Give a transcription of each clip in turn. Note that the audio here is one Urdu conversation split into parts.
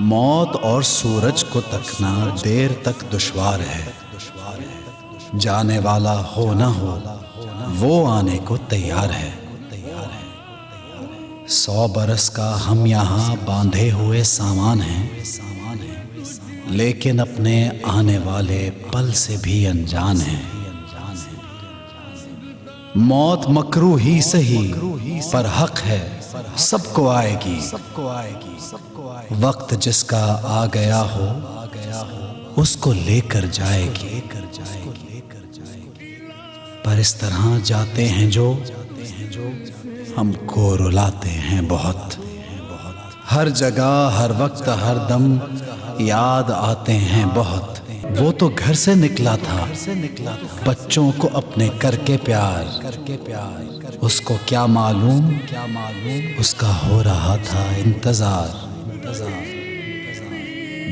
موت اور سورج کو تکنا دیر تک دشوار ہے، جانے والا ہو نہ ہو وہ آنے کو تیار ہے۔ 100 برس کا ہم یہاں باندھے ہوئے سامان ہیں، لیکن اپنے آنے والے پل سے بھی انجان ہیں۔ موت مکروہ ہی سہی پر حق ہے، سب کو آئے گی۔ وقت جس کا آ گیا ہو اس کو لے کر جائے گی، پر اس طرح جاتے ہیں جو ہم کو رلاتے ہیں بہت۔ ہر جگہ ہر وقت ہر دم یاد آتے ہیں بہت۔ وہ تو گھر سے نکلا تھا بچوں کو اپنے کر کے پیار، اس کو کیا معلوم اس کا ہو رہا تھا انتظار۔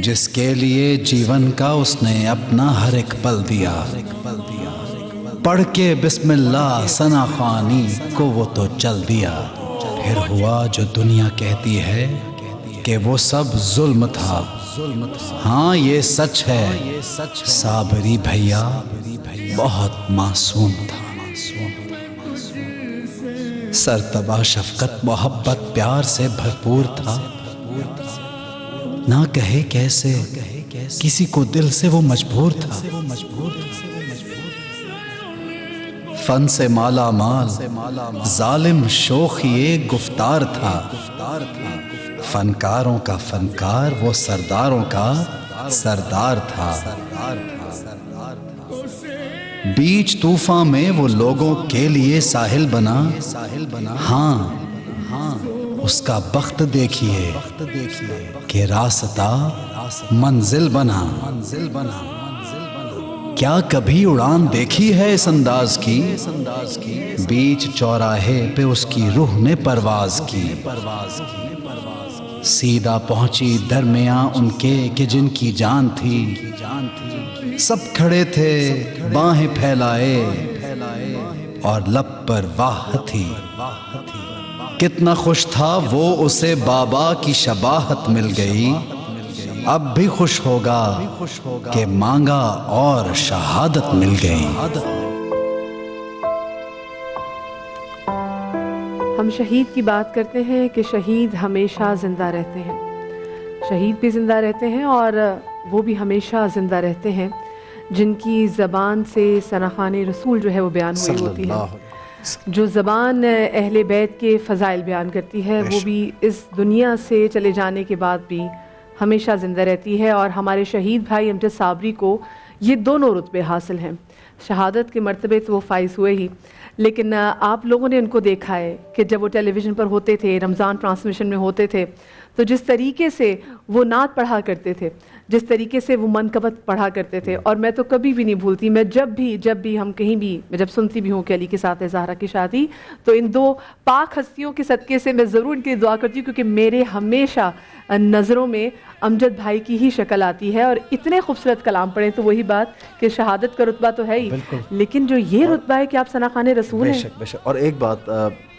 جس کے لیے جیون کا اس نے اپنا ہر ایک پل دیا، پڑھ کے بسم اللہ ثنا خوانی کو وہ تو چل دیا۔ پھر ہوا جو دنیا کہتی ہے کہ وہ سب ظلم تھا، ہاں یہ سچ ہے، صابری بھیا بہت معصوم تھا۔ سرتبا شفقت محبت پیار سے بھرپور تھا، نہ کہے کیسے کسی کو دل سے وہ مجبور تھا۔ فن سے مالا مال ظالم شوخیے گفتار تھا، فنکاروں کا فنکار وہ سرداروں کا سردار تھا۔ بیچ طوفان میں وہ لوگوں کے لیے ساحل بنا، ہاں اس کا بخت دیکھیے کہ راستہ منزل بنا۔ کیا کبھی اڑان دیکھی ہے اس انداز کی؟ بیچ چوراہے پہ اس کی روح نے پرواز کی، سیدھا پہنچی درمیاں ان کے کہ جن کی جان تھی۔ سب کھڑے تھے باہیں پھیلائے اور لب پر واہ تھی۔ کتنا خوش تھا وہ اسے بابا کی شباہت مل گئی، اب بھی خوش ہوگا کہ مانگا اور شہادت مل گئی۔ ہم شہید کی بات کرتے ہیں کہ شہید ہمیشہ زندہ رہتے ہیں، شہید بھی زندہ رہتے ہیں اور وہ بھی ہمیشہ زندہ رہتے ہیں جن کی زبان سے ثناخوان رسول جو ہے وہ بیان ہوئی ہوتی ہے، جو زبان اہل بیت کے فضائل بیان کرتی ہے، وہ بھی اس دنیا سے چلے جانے کے بعد بھی ہمیشہ زندہ رہتی ہے۔ اور ہمارے شہید بھائی امجد صابری کو یہ دونوں رتبے حاصل ہیں، شہادت کے مرتبے تو وہ فائز ہوئے ہی، لیکن آپ لوگوں نے ان کو دیکھا ہے کہ جب وہ ٹیلی ویژن پر ہوتے تھے، رمضان ٹرانسمیشن میں ہوتے تھے، تو جس طریقے سے وہ نعت پڑھا کرتے تھے، جس طریقے سے وہ منقبت پڑھا کرتے تھے، اور میں تو کبھی بھی نہیں بھولتی، میں جب بھی ہم کہیں بھی میں جب سنتی بھی ہوں کہ علی کے ساتھ ہے زہرا کی شادی، تو ان دو پاک ہستیوں کے صدقے سے میں ضرور ان کے لیے دعا کرتی ہوں، کیونکہ میرے ہمیشہ نظروں میں امجد بھائی کی ہی شکل آتی ہے، اور اتنے خوبصورت کلام پڑھیں تو وہی بات کہ شہادت کا رتبہ تو ہے ہی، لیکن جو یہ رتبہ ہے کہ آپ ثناخوان رسول ہیں۔ بے شک۔ اور ایک بات،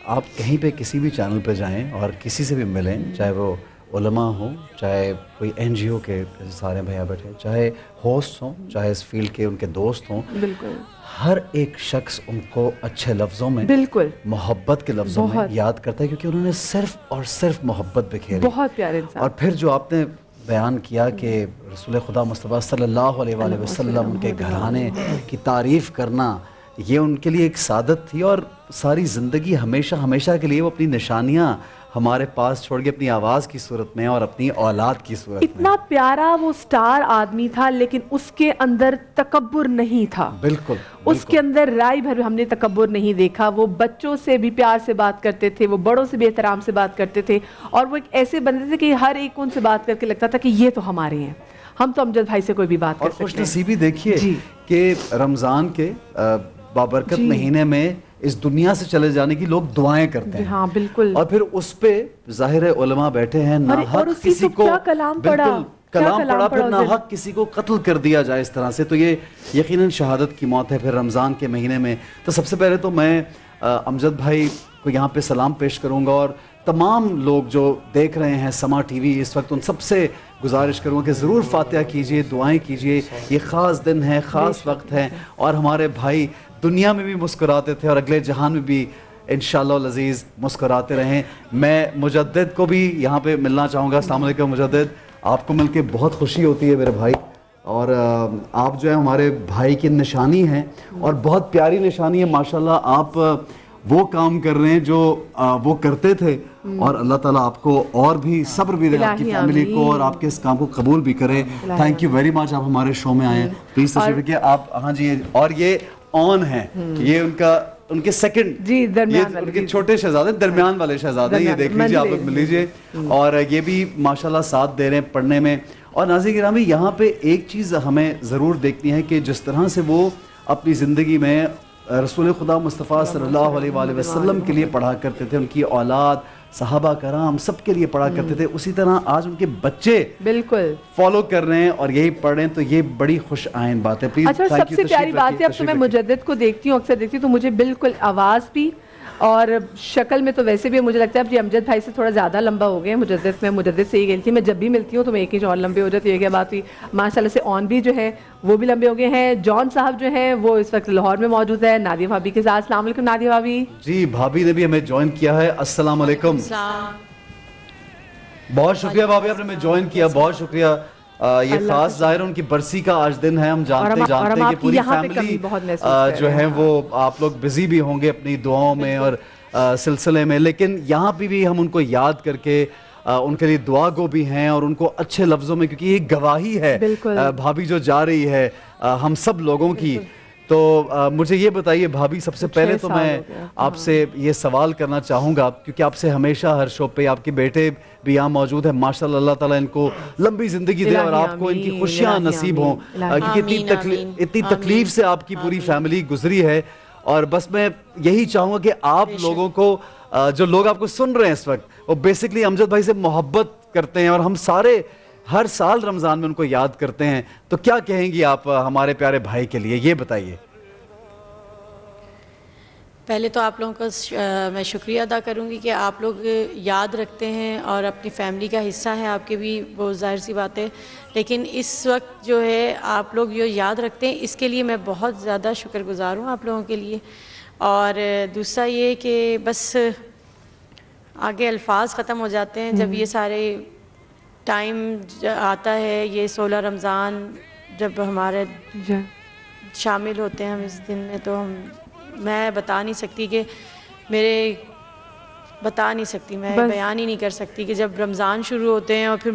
آپ کہیں پہ کسی بھی چینل پہ جائیں اور کسی سے بھی ملیں، چاہے وہ علماء ہوں، چاہے کوئی این جی او کے سارے بھیا بیٹھے، چاہے ہوسٹ ہوں، چاہے اس فیلڈ کے ان کے دوست ہوں، بالکل ہر ایک شخص ان کو اچھے لفظوں میں، بالکل محبت کے لفظوں میں یاد کرتا ہے، کیونکہ انہوں نے صرف اور صرف محبت بکھیری۔ بہت پیارے انسان۔ اور پھر جو آپ نے بیان کیا کہ رسول خدا مصطفیٰ صلی اللہ علیہ وآلہ وسلم ان کے گھرانے کی تعریف کرنا، یہ ان کے لیے ایک سعادت تھی، اور ساری زندگی ہمیشہ کے لیے وہ اپنی نشانیاں ہمارے پاس چھوڑ کے اپنی آواز کی صورت میں اور اپنی اولاد کی صورت میں۔ اتنا پیارا وہ سٹار آدمی تھا، لیکن اس کے اندر تکبر نہیں تھا۔ بالکل اس کے اندر رائے بھر ہم نے تکبر نہیں دیکھا۔ وہ بچوں سے بھی پیار سے بات کرتے تھے، وہ بڑوں سے بھی احترام سے بات کرتے تھے، اور وہ ایک ایسے بندے تھے کہ ہر ایک ان سے بات کر کے لگتا تھا کہ یہ تو ہمارے ہیں، ہم تو امجد بھائی سے کوئی بھی بات کر سکتے ہیں۔ اور خوش نصیبی دیکھیے کہ رمضان کے بابرکت مہینے میں اس دنیا سے چلے جانے کی لوگ دعائیں کرتے ہیں۔ ہاں بالکل۔ اور پھر اس پہ ظاہر علماء بیٹھے ہیں، ناحق کسی کو کلام پڑھا، پھر ناحق کسی کو قتل کر دیا جائے اس طرح سے، تو یہ یقیناً شہادت کی موت ہے۔ پھر رمضان کے مہینے میں تو سب سے پہلے تو میں امجد بھائی کو یہاں پہ سلام پیش کروں گا، اور تمام لوگ جو دیکھ رہے ہیں سما ٹی وی اس وقت، ان سب سے گزارش کروں کہ ضرور فاتحہ کیجئے، دعائیں کیجئے. یہ خاص دن ہے، خاص وقت ہے، اور ہمارے بھائی دنیا میں بھی مسکراتے تھے اور اگلے جہان میں بھی انشاءاللہ العزیز مسکراتے رہیں. میں مجدد کو بھی یہاں پہ ملنا چاہوں گا. السلام علیکم مجدد، آپ کو مل کے بہت خوشی ہوتی ہے میرے بھائی، اور آپ جو ہے ہمارے بھائی کی نشانی ہیں اور بہت پیاری نشانی ہے. ماشاءاللہ آپ وہ کام کر رہے ہیں جو وہ کرتے تھے، اور اللہ تعالیٰ آپ کو اور بھی صبر بھی دے آپ کی فیملی کو، اور آپ کے اس کام کو قبول بھی کرے. تھینک یو ویری مچ، آپ ہمارے شو میں آئے ہیں. پلیز تشریف رکھیے آپ. ہاں جی، اور یہ آن ہے، یہ ان کے سیکنڈ، جی یہ ان کے چھوٹے شہزادے، درمیان والے شہزادے، یہ دیکھ لیجیے، آپ لوگ مل لیجیے. اور یہ بھی ماشاءاللہ ساتھ دے رہے ہیں پڑھنے میں. اور ناظرین گرامی، یہاں پہ ایک چیز ہمیں ضرور دیکھنی ہے کہ جس طرح سے وہ اپنی زندگی میں رسول خدا مصطفیٰ صلی اللہ علیہ وآلہ وسلم کے لیے پڑھا کرتے تھے، ان کی اولاد، صحابہ کرام سب کے لیے پڑھا کرتے تھے، اسی طرح آج ان کے بچے بالکل فالو کر رہے ہیں اور یہی پڑھ رہے ہیں. تو یہ بڑی خوش آئند بات ہے. پلیز. اچھا، سب سے پیاری بات ہے، اب تو میں مجدد کو دیکھتی ہوں، اکثر دیکھتی ہوں، تو مجھے بالکل آواز بھی اور شکل میں تو ویسے بھی مجھے لگتا ہے اب یہ امجد بھائی سے تھوڑا زیادہ لمبا ہو گیا ہے. مجدد سے ہی گئی تھی میں، جب بھی ملتی ہوں تو میں ایک انچ اور لمبے ہو جاتی ہے. یہ کیا بات ہوئی. ماشاءاللہ سے آن بھی جو ہے وہ بھی لمبے ہو گئے ہیں. جان صاحب جو ہیں وہ اس وقت لاہور میں موجود ہے نادیہ بھابھی کے ساتھ. السلام علیکم نادیہ بھابھی. جی، بھابھی نے بھی ہمیں جوائن کیا ہے. السلام علیکم. بہت شکریہ بھابھی، آپ نے ہمیں جوائن کیا، بہت شکریہ. یہ خاص ظاہر ان کی برسی کا آج دن ہے. ہم جانتے ہیں کہ پوری فیملی جو ہے وہ آپ لوگ بزی بھی ہوں گے اپنی دعاؤں میں اور سلسلے میں، لیکن یہاں پہ بھی ہم ان کو یاد کر کے ان کے لیے دعا گو بھی ہیں، اور ان کو اچھے لفظوں میں، کیونکہ یہ گواہی ہے بھابھی جو جا رہی ہے ہم سب لوگوں کی. تو مجھے یہ بتائیے بھابھی، سب سے پہلے تو میں آپ سے یہ سوال کرنا چاہوں گا، کیونکہ آپ سے ہمیشہ ہر شو پہ آپ کے بیٹے بھی یہاں موجود ہیں. ماشاءاللہ اللہ تعالیٰ ان کو لمبی زندگی دے اور آپ کو ان کی خوشیاں نصیب ہوں، کیونکہ اتنی تکلیف سے آپ کی پوری فیملی گزری ہے. اور بس میں یہی چاہوں گا کہ آپ لوگوں کو، جو لوگ آپ کو سن رہے ہیں اس وقت، وہ بیسکلی امجد بھائی سے محبت کرتے ہیں، اور ہم سارے ہر سال رمضان میں ان کو یاد کرتے ہیں. تو کیا کہیں گی آپ ہمارے پیارے بھائی کے لیے، یہ بتائیے. پہلے تو آپ لوگوں کا میں شکریہ ادا کروں گی کہ آپ لوگ یاد رکھتے ہیں اور اپنی فیملی کا حصہ ہیں آپ کے بھی، وہ ظاہر سی بات ہے. لیکن اس وقت جو ہے آپ لوگ جو یاد رکھتے ہیں، اس کے لیے میں بہت زیادہ شکر گزار ہوں آپ لوگوں کے لیے. اور دوسرا یہ کہ بس آگے الفاظ ختم ہو جاتے ہیں جب یہ سارے ٹائم آتا ہے. یہ 16 رمضان جب ہمارے شامل ہوتے ہیں ہم اس دن میں، تو میں بتا نہیں سکتی کہ میں بیان ہی نہیں کر سکتی کہ جب رمضان شروع ہوتے ہیں اور پھر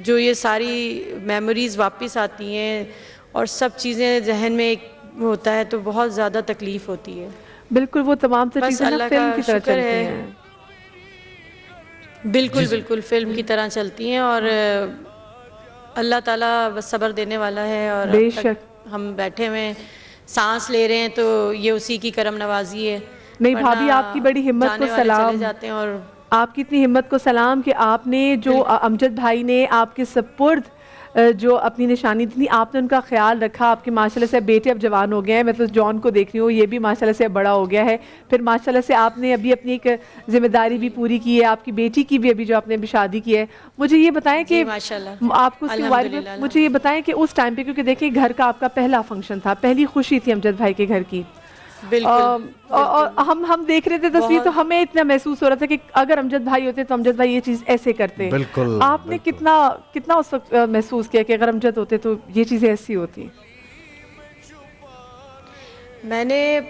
جو یہ ساری میموریز واپس آتی ہیں اور سب چیزیں ذہن میں ایک ہوتا ہے، تو بہت زیادہ تکلیف ہوتی ہے. بالکل، وہ تمام چیزیں اللہ فلم کا کی طرح شکر چلتی ہے. ہیں. بالکل فلم کی طرح چلتی ہیں، اور اللہ تعالیٰ بس صبر دینے والا ہے. اور بے اب تک ہم بیٹھے ہوئے سانس لے رہے ہیں تو یہ اسی کی کرم نوازی ہے. نہیں بھابھی، آپ کی بڑی ہمت کو سلام، چلے جاتے ہیں. اور آپ کی اتنی ہمت کو سلام کہ آپ نے جو امجد بھائی نے آپ کے سپرد جو اپنی نشانی تھی، آپ نے ان کا خیال رکھا. آپ کے ماشاءاللہ سے بیٹے اب جوان ہو گئے ہیں. میں تو جان کو دیکھ رہی ہوں، یہ بھی ماشاءاللہ سے بڑا ہو گیا ہے. پھر ماشاءاللہ سے آپ نے ابھی اپنی ایک ذمہ داری بھی پوری کی ہے، آپ کی بیٹی کی بھی ابھی جو آپ نے ابھی شادی کی ہے. مجھے یہ بتائیں کہ آپ کو اس کے بارے میں مجھے یہ بتائیں کہ اس ٹائم پہ، کیونکہ دیکھیں گھر کا آپ کا پہلا فنکشن تھا، پہلی خوشی تھی امجد بھائی کے گھر کی. اور ہم دیکھ رہے تھے تصویر، تو ہمیں اتنا محسوس ہو رہا تھا کہ اگر امجد بھائی ہوتے تو امجد بھائی یہ چیز ایسے کرتے. آپ نے کتنا اس وقت محسوس کیا کہ اگر امجد ہوتے تو یہ چیزیں ایسی ہوتی؟ میں نے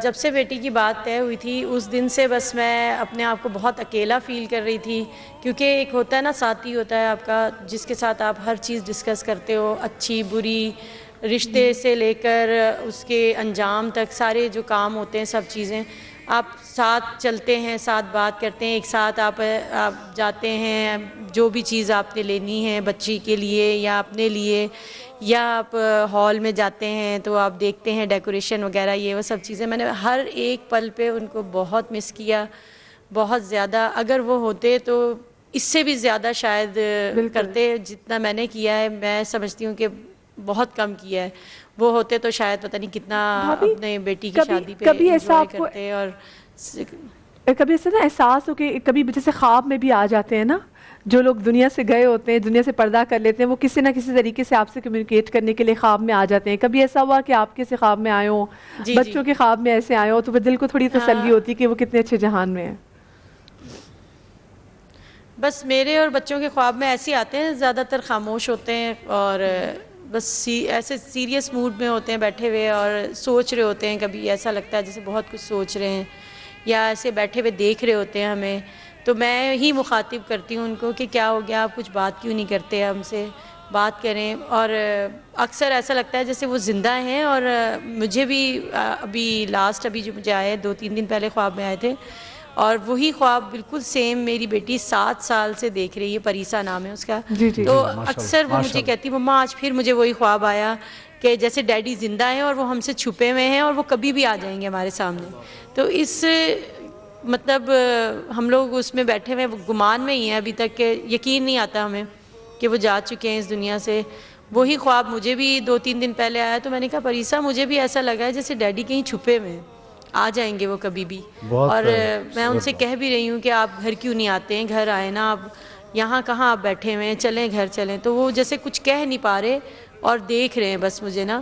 جب سے بیٹی کی بات طے ہوئی تھی اس دن سے بس میں اپنے آپ کو بہت اکیلا فیل کر رہی تھی. کیونکہ ایک ہوتا ہے نا، ساتھی ہوتا ہے آپ کا، جس کے ساتھ آپ ہر چیز ڈسکس کرتے ہو، اچھی بری، رشتے سے لے کر اس کے انجام تک سارے جو کام ہوتے ہیں، سب چیزیں آپ ساتھ چلتے ہیں، ساتھ بات کرتے ہیں، ایک ساتھ آپ جاتے ہیں. جو بھی چیز آپ نے لینی ہے بچی کے لیے یا اپنے لیے، یا آپ ہال میں جاتے ہیں تو آپ دیکھتے ہیں ڈیکوریشن وغیرہ، یہ وہ سب چیزیں. میں نے ہر ایک پل پہ ان کو بہت مس کیا، بہت زیادہ. اگر وہ ہوتے تو اس سے بھی زیادہ شاید کرتے جتنا میں نے کیا ہے. میں سمجھتی ہوں کہ بہت کم کیا ہے. وہ ہوتے تو شاید پتہ نہیں کتنا اپنے بیٹی کی شادی پہ انجوائے کرتے. اور کبھی ایسا نا احساس ہو کہ کبھی جیسے خواب میں بھی آ جاتے ہیں نا، جو لوگ دنیا سے گئے ہوتے ہیں, دنیا سے پردہ کر لیتے ہیں, وہ کسی نہ کسی طریقے سے آپ سے کمیونیکیٹ کرنے کے لیے خواب میں آ جاتے ہیں. کبھی ایسا ہوا کہ آپ کے سے خواب میں آئے ہوں, جی بچوں کے خواب میں ایسے آئے ہوں, تو دل کو تھوڑی تسلی ہوتی کہ وہ کتنے اچھے جہان میں ہیں؟ بس میرے اور بچوں کے خواب میں ایسے آتے ہیں, زیادہ تر خاموش ہوتے ہیں اور بس ایسے سیریس موڈ میں ہوتے ہیں بیٹھے ہوئے اور سوچ رہے ہوتے ہیں. کبھی ایسا لگتا ہے جیسے بہت کچھ سوچ رہے ہیں, یا ایسے بیٹھے ہوئے دیکھ رہے ہوتے ہیں ہمیں. تو میں ہی مخاطب کرتی ہوں ان کو کہ کیا ہو گیا, آپ کچھ بات کیوں نہیں کرتے, ہم سے بات کریں. اور اکثر ایسا لگتا ہے جیسے وہ زندہ ہیں. اور مجھے بھی ابھی جو مجھے آئے 2-3 دن پہلے خواب میں آئے تھے, اور وہی خواب بالکل سیم میری بیٹی 7 سال سے دیکھ رہی ہے, پریسا نام ہے اس کا. تو اکثر وہ مجھے کہتی مما آج پھر مجھے وہی خواب آیا کہ جیسے ڈیڈی زندہ ہیں اور وہ ہم سے چھپے ہوئے ہیں اور وہ کبھی بھی آ جائیں گے ہمارے سامنے. تو اس مطلب ہم لوگ اس میں بیٹھے ہوئے گمان میں ہی ہیں ابھی تک, کہ یقین نہیں آتا ہمیں کہ وہ جا چکے ہیں اس دنیا سے. وہی خواب مجھے بھی 2-3 دن پہلے آیا, تو میں نے کہا پریسا مجھے بھی ایسا لگا ہے جیسے ڈیڈی کہیں چھپے ہوئے ہیں, آ جائیں گے وہ کبھی بھی. اور میں ان سے کہہ بھی رہی ہوں کہ آپ گھر کیوں نہیں آتے ہیں, گھر آئے نا, آپ یہاں کہاں آپ بیٹھے ہوئے ہیں, چلیں گھر چلیں. تو وہ جیسے کچھ کہہ نہیں پا رہے اور دیکھ رہے ہیں بس مجھے نا.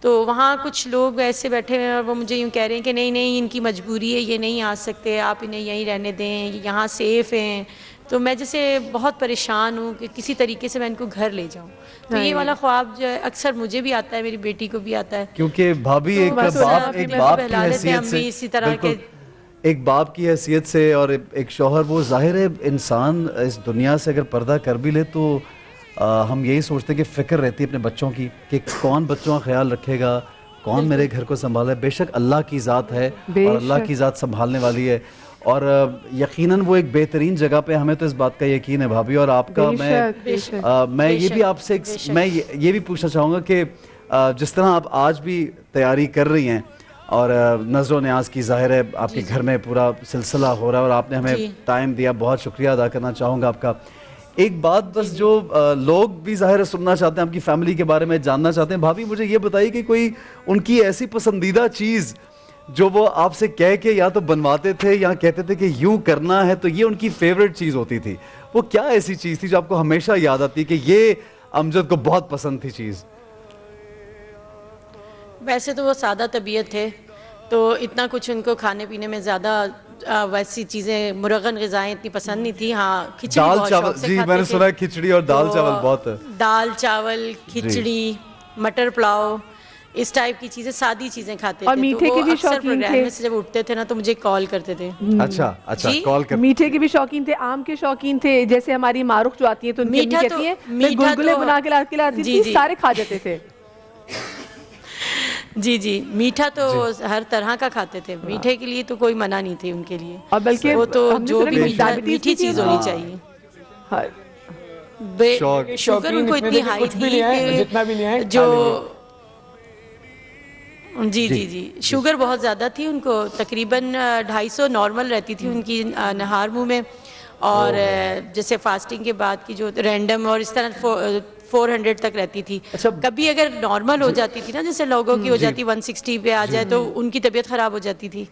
تو وہاں کچھ لوگ ایسے بیٹھے ہوئے ہیں اور وہ مجھے یوں کہہ رہے ہیں کہ نہیں نہیں ان کی مجبوری ہے, یہ نہیں آ سکتے, آپ انہیں یہیں رہنے دیں, یہاں سیف ہیں. تو میں جیسے بہت پریشان ہوں کہ کسی طریقے سے میں ان کو گھر لے جاؤں. تو یہ والا خواب جو ہے اکثر مجھے بھی آتا ہے, میری بیٹی کو بھی آتا ہے. کیونکہ بھابھی ایک باپ کی حیثیت سے, اسی طرح کے ایک باپ کی حیثیت سے اور ایک شوہر, وہ ظاہر ہے انسان اس دنیا سے اگر پردہ کر بھی لے تو ہم یہی سوچتے ہیں کہ فکر رہتی ہے اپنے بچوں کی کہ کون بچوں کا خیال رکھے گا, کون میرے گھر کو سنبھالے. بے شک اللہ کی ذات ہے اور اللہ کی ذات سنبھالنے والی ہے. اور یقیناً وہ ایک بہترین جگہ پہ, ہمیں تو اس بات کا یقین ہے بھابھی. اور آپ کا میں یہ بھی آپ سے میں یہ بھی پوچھنا چاہوں گا کہ جس طرح آپ آج بھی تیاری کر رہی ہیں اور نظر و نیاز کی, ظاہر ہے آپ کے گھر میں پورا سلسلہ ہو رہا ہے اور آپ نے ہمیں ٹائم دیا, بہت شکریہ ادا کرنا چاہوں گا آپ کا. ایک بات بس جو لوگ بھی ظاہر سننا چاہتے ہیں, آپ کی فیملی کے بارے میں جاننا چاہتے ہیں, بھابھی مجھے یہ بتائیے کہ کوئی ان کی ایسی پسندیدہ چیز جو وہ آپ سے کہہ کے یا تو بنواتے تھے یا کہتے تھے کہ یوں کرنا ہے, تو یہ ان کی فیوریٹ چیز ہوتی تھی. وہ کیا ایسی چیز تھی جو آپ کو ہمیشہ یاد آتی کہ یہ امجد کو بہت پسند تھی چیز؟ ویسے تو وہ سادہ طبیعت تھے, تو اتنا کچھ ان کو کھانے پینے میں زیادہ ویسی چیزیں مرغن غذائیں اتنی پسند نہیں تھی. ہاں کھچڑی بہت شوق سے کھاتے تھے. جی میں نے سنا ہے کھچڑی اور دال چاول بہت, دال چاول, کھچڑی, مٹر پلاؤ, اس ٹائپ کی چیزیں, سادی چیزیں کھاتے تھے. اور میٹھے کے بھی شوقین تھے. میں سے جب اٹھتے تھے نا تو مجھے کال کرتے تھے. اچھا کال کرتے. میٹھے کے بھی شوقین تھے, آم کے شوقین تھے. جیسے ہماری معروف جو آتی ہے تو ان کی امی کہتی ہیں میں گلگلے بنا کے لاتی تھی, سارے کھا جاتے تھے. جی میٹھا تو ہر طرح کا کھاتے تھے, میٹھے کے لیے تو کوئی منع نہیں تھی ان کے لیے. اور بلکہ وہ تو جو بھی میٹھی چیز ہونی چاہیے. شوگر ان کو اتنی ہائی تھی جو جی شوگر بہت زیادہ تھی ان کو, تقریباً 250 نارمل رہتی تھی ان کی نہار منہ میں. اور جیسے فاسٹنگ کے بعد کی جو رینڈم اور اس طرح 400 تک رہتی تھی. کبھی اگر نارمل ہو جاتی تھی نا, جیسے لوگوں کی ہو جاتی 160 پہ آ جائے, تو ان کی طبیعت خراب ہو جاتی تھی.